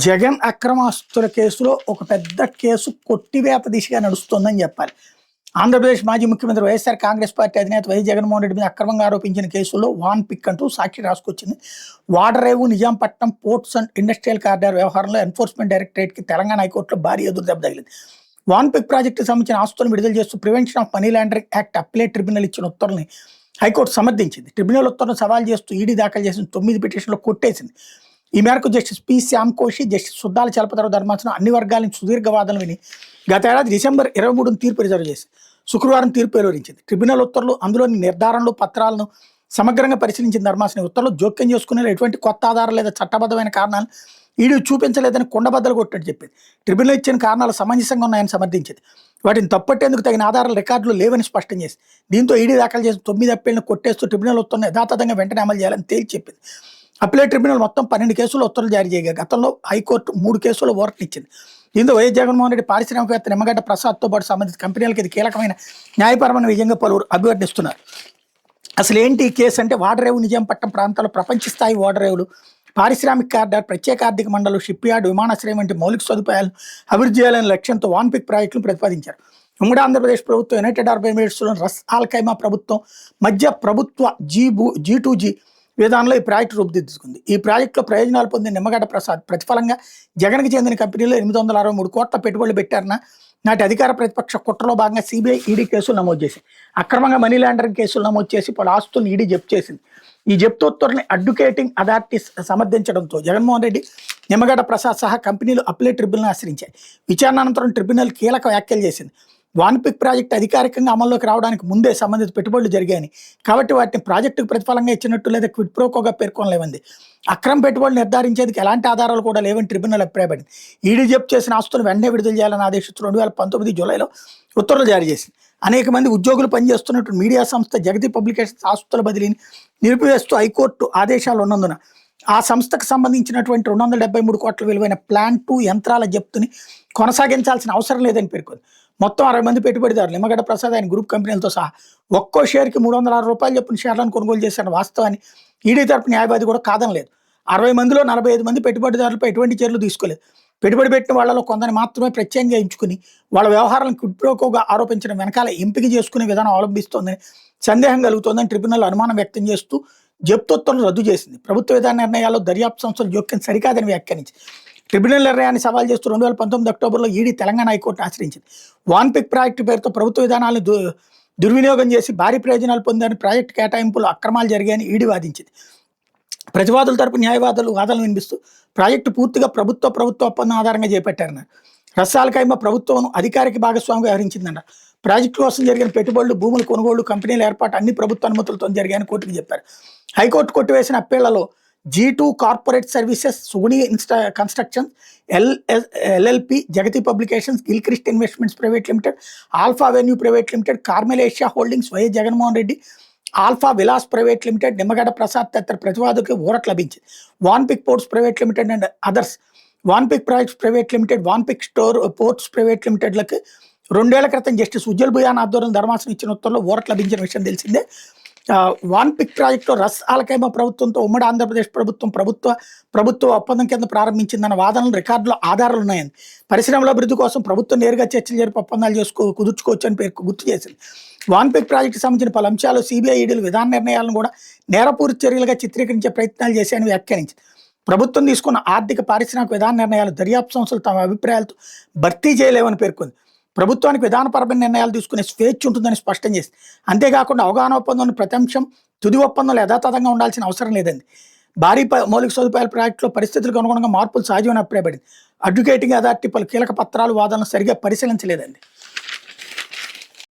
జగన్ అక్రమాస్తుల కేసులో ఒక పెద్ద కేసు కొట్టివేత దిశగా నడుస్తోందని చెప్పాలి. ఆంధ్రప్రదేశ్ మాజీ ముఖ్యమంత్రి వైఎస్ఆర్ కాంగ్రెస్ పార్టీ అధినేత వైఎస్ జగన్మోహన్ రెడ్డి మీద అక్రమంగా ఆరోపించిన కేసులో వాన్ పిక్ అంటూ సాక్షి రాసుకొచ్చింది. Vadarevu Nizampatnam ports and industrial corridor వ్యవహారంలో ఎన్ఫోర్స్మెంట్ డైరెక్టరేట్కి తెలంగాణ హైకోర్టులో భారీ ఎదురు దెబ్బ తగిలింది. వాన్ పిక్ ప్రాజెక్టుకు సంబంధించిన ఆస్తులను విడుదల చేస్తూ prevention of money laundering act appellate tribunal ఇచ్చిన ఉత్తర్వుల్ని హైకోర్టు సమర్థించింది. ట్రిబ్యునల్ ఉత్తర్వును సవాల్ చేస్తూ ఈడీ దాఖలు చేసిన 9 పిటిషన్లు కొట్టేసింది. ఈ మేరకు justice P Shyam Koshy, justice Suddala Chalapathi Rao ధర్మాసనం అన్ని వర్గాల నుంచి సుదీర్ఘ వాదనలు విని గత ఏడాది డిసెంబర్ 23 తీర్పు రిజర్వ్ చేసి శుక్రవారం తీర్పు వెలువరించింది. ట్రిబ్యునల్ ఉత్తర్వులు అందులోని నిర్ధారణలు పత్రాలను సమగ్రంగా పరిశీలించిన ధర్మాసనం ఉత్తర్వులు జోక్యం చేసుకునే ఎటువంటి కొత్త ఆధారం లేదా చట్టబద్ధమైన కారణాలు ఈడీ చూపించలేదని కుండబద్దలు కొట్టినట్టు చెప్పింది. ట్రిబ్యునల్ ఇచ్చిన కారణాలు సమంజసంగా ఉన్నాయని సమర్థించింది. వాటిని తప్పట్టేందుకు తగిన ఆధారాలు రికార్డులు లేవని స్పష్టం చేసింది. దీంతో ఈడీ దాఖలు చేసిన 9 అప్పీళ్లను కొట్టేస్తూ ట్రిబ్యునల్ ఉత్తర్వులను యథాతథంగా వెంటనే అమలు చేయాలని తేల్చి చెప్పింది. అప్పీలేట్ ట్రిబ్యునల్ మొత్తం 12 కేసులు ఉత్తర్వులు జారీ చేయగా గతంలో హైకోర్టు 3 కేసుల్లో ఓరట్నిచ్చింది. దీంతో వైఎస్ జగన్మోహన్ రెడ్డి పారిశ్రామికవేత్త నిమ్మగడ్డ ప్రసాద్తో పాటు సంబంధిత కంపెనీలకు ఇది కీలకమైన న్యాయపరమైన విజయంగా పలువురు అభివర్ణిస్తున్నారు. అసలు ఏంటి ఈ కేసు అంటే, వాడరేవు నిజాంపట్నం ప్రాంతాల్లో ప్రపంచ స్థాయి ఓడరేవులు, పారిశ్రామిక కారిడార్, ప్రత్యేక ఆర్థిక మండలం, షిప్ యార్డ్, విమానాశ్రయం వంటి మౌలిక సదుపాయాలను అభివృద్ధి చేయాలనే లక్ష్యంతో వాన్ పిక్ ప్రాజెక్టులను ప్రతిపాదించారు. ఉమ్మడి ఆంధ్రప్రదేశ్ ప్రభుత్వం, యునైటెడ్ అరబ్ ఎమిరేట్స్లోని రస్ ఆల్ ఖైమా ప్రభుత్వం మధ్య ప్రభుత్వ G2G విధానంలో ఈ ప్రాజెక్టు రూపుదిద్దుకుంది. ఈ ప్రాజెక్టులో ప్రయోజనాలు పొందిన నిమ్మగడ్డ ప్రసాద్ ప్రతిఫలంగా జగన్కి చెందిన కంపెనీలో 863 కోట్ల పెట్టుబడులు పెట్టారన్న నాటి అధికార ప్రతిపక్ష కుట్రలో భాగంగా సిబిఐ ఈడీ కేసులు నమోదు చేసింది. అక్రమంగా మనీ లాండరింగ్ కేసులు నమోదు చేసి పలు ఆస్తులను ఈడీ జప్తు చేసింది. ఈ జప్తు ఉత్తర్వుని అడ్వకేటింగ్ అథారిటీ సమర్థించడంతో జగన్మోహన్ రెడ్డి, నిమ్మగడ్డ ప్రసాద్ సహా కంపెనీలు అప్లేట్ ట్రిబ్యునల్ ఆశ్రయించాయి. విచారణ అనంతరం ట్రిబ్యునల్ కీలక వ్యాఖ్యలు చేసింది. వాన్ పిక్ ప్రాజెక్టు అధికారికంగా అమల్లోకి రావడానికి ముందే సంబంధిత పెట్టుబడులు జరిగాయని, కాబట్టి వాటిని ప్రాజెక్టుకు ప్రతిఫలంగా ఇచ్చినట్టు లేదా క్విడ్ ప్రోకోగా పేర్కొనలేమంది. అక్రమ పెట్టుబడులు నిర్ధారించేందుకు ఎలాంటి ఆధారాలు కూడా లేవని ట్రిబ్యునల్ అభిప్రాయపడింది. ఈడీ జప్తు చేసిన ఆస్తులను వెంటనే విడుదల చేయాలని ఆదేశిస్తూ 2019 జూలైలో ఉత్తర్వులు జారీ చేసింది. అనేక మంది ఉద్యోగులు పనిచేస్తున్నట్టు మీడియా సంస్థ జగతి పబ్లికేషన్స్ ఆస్తుల బదిలీని నిలిపివేస్తూ హైకోర్టు ఆదేశాలు ఉన్నందున ఆ సంస్థకు సంబంధించినటువంటి 273 కోట్ల విలువైన ప్లాన్ 2 యంత్రాల జప్తుని కొనసాగించాల్సిన అవసరం లేదని పేర్కొంది. మొత్తం 60 మంది పెట్టుబడిదారులు నిమ్మగడ్డ ప్రసాద్ ఆయన గ్రూప్ కంపెనీలతో సహా ఒక్కో షేర్కి ₹306 చొప్పున షేర్లను కొనుగోలు చేశారన్న వాస్తవాన్ని ఈడీ తరపు న్యాయవాది కూడా కాదనలేదు. 60 మందిలో 45 మంది పెట్టుబడిదారులపై ఎటువంటి చర్యలు తీసుకోలేదు. పెట్టుబడి పెట్టిన వాళ్ళలో కొందరిని మాత్రమే ప్రత్యేకంగా ఎంచుకుని వాళ్ళ వ్యవహారాలను క్విడ్ ప్రోకోగా ఆరోపించడం వెనకాల ఎంపిక చేసుకునే విధానం అవలంబిస్తోందని సందేహం కలుగుతోందని ట్రిబ్యునల్ అనుమానం వ్యక్తం చేస్తూ జప్తోత్తర్వులు రద్దు చేసింది. ప్రభుత్వ విధాన నిర్ణయాల్లో దర్యాప్తు సంస్థల జోక్యం సరికాదని వ్యాఖ్యానించింది. ట్రిబ్యునల్ నిర్ణయాన్ని సవాల్ చేస్తూ 2019 అక్టోబర్లో ఈడీ తెలంగాణ హైకోర్టు ఆశ్రయించింది. వాన్ పిక్ ప్రాజెక్టు పేరుతో ప్రభుత్వ విధానాలను దుర్వినియోగం చేసి భారీ ప్రయోజనాలు పొందారని, ప్రాజెక్టు కేటాయింపులు అక్రమాలు జరిగాయని ఈడీ వాదించింది. ప్రతివాదుల తరపు న్యాయవాదులు వాదనలు వినిపిస్తూ ప్రాజెక్టు పూర్తిగా ప్రభుత్వ ఒప్పందం ఆధారంగా చేపట్టారన్నారు. రస్ ఆల్ ఖైమా ప్రభుత్వం అధికారిక భాగస్వామిగా వ్యవహరించిందన్నారు. ప్రాజెక్టు కోసం జరిగిన పెట్టుబడులు, భూముల కొనుగోళ్లు, కంపెనీల ఏర్పాటు అన్ని ప్రభుత్వ అనుమతులతో జరిగాయని కోర్టుకు చెప్పారు. హైకోర్టు కొట్టివేసిన అప్పీళ్లలో G2 corporate services, Suguni constructions LLP, Jagati publications, Gilchrist investments private limited, Alpha avenue private limited, Carmel Asia holdings, YS Jaganmohan Reddy, Alpha villas private limited, Nimmagadda Prasad తదితర ప్రతివాదులకు ఊరట లభించింది. Vanpic ports private limited and others, Vanpic projects private limited, Vanpic store ports private లిమిటెడ్లకు 2 ఏళ్ల క్రితం justice Ujjal Bhuyan ఆధ్వర్యంలో ధర్మాసనం ఇచ్చిన ఉత్తర్వులో ఊరట లభించిన విషయం తెలిసిందే. వాన్ పిక్ ప్రాజెక్టులో రస్ ఆల్ ఖైమా ప్రభుత్వంతో ఉమ్మడి ఆంధ్రప్రదేశ్ ప్రభుత్వ ఒప్పందం కింద ప్రారంభించిందన్న వాదనలు రికార్డులో ఆధారాలు ఉన్నాయని, పరిశ్రమల అభివృద్ధి కోసం ప్రభుత్వం నేరుగా చర్చలు జరిపి ఒప్పందాలు కుదుర్చుకోవచ్చు అని గుర్తు చేసింది. వాన్ పిక్ ప్రాజెక్టుకు సంబంధించిన పలు అంశాలు సిబిఐ ఈడీలు విధాన నిర్ణయాలను కూడా నేరపూరిత చర్యలుగా చిత్రీకరించే ప్రయత్నాలు చేశాయని వ్యాఖ్యానించింది. ప్రభుత్వం తీసుకున్న ఆర్థిక పారిశ్రామిక విధాన నిర్ణయాలు దర్యాప్తు సంస్థలు తమ అభిప్రాయాలతో భర్తీ చేయలేవని పేర్కొంది. ప్రభుత్వానికి విధానపరమైన నిర్ణయాలు తీసుకునే స్వేచ్ఛ ఉంటుందని స్పష్టం చేసింది. అంతేకాకుండా అవగాహన ఒప్పందంలో ప్రతి అంశం తుది ఒప్పందంలో యథాతథంగా ఉండాల్సిన అవసరం లేదండి. భారీ మౌలిక సదుపాయాల ప్రాజెక్టులో పరిస్థితులకు అనుగుణంగా మార్పులు సహజమని అభిప్రాయపడింది. అడ్వకేటింగ్ అథారిటీ పలు కీలక పత్రాలు, వాదనలు సరిగా పరిశీలించలేదండి.